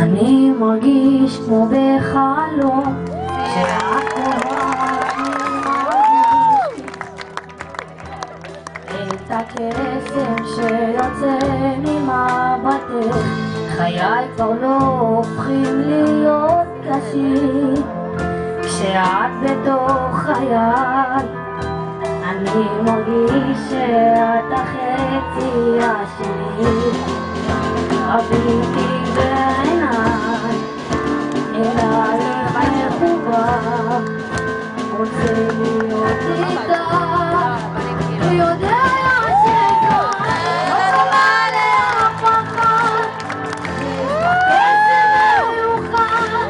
אני מרגיש כמו בחלום שאת את הקסם שיוצא ממבטך. חיי כבר לא הופכים להיות קשים כשאת בתוך חיי. אני מרגיש שאת החצי השני, הבלתי בעיניי, אל הלב מחובר, רוצה להיות איתך, ויודע שכאן לא בא לאף אחד, קסם מיוחד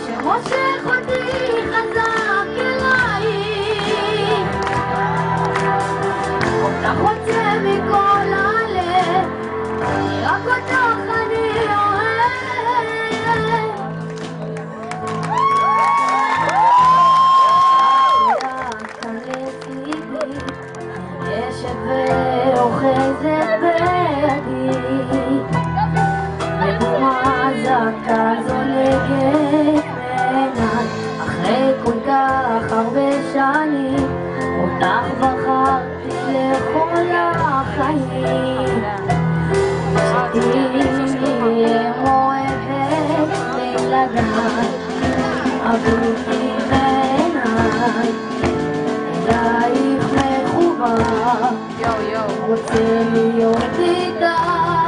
שמושך אותי חזק אלייך. אותך רוצה מכל הלב, רק אותך אני אוהב. כאן לצידי, נשק ואוחזת בידי, ודמעה זעקה זולגת מעיניי. אחרי כל כך הרבה שנים, אותך בחרתי לכל החיים. שתהיי מאוהבת לילדיי, הבלתי בעיניי, אלייך מחובר, רוצה להיות איתך.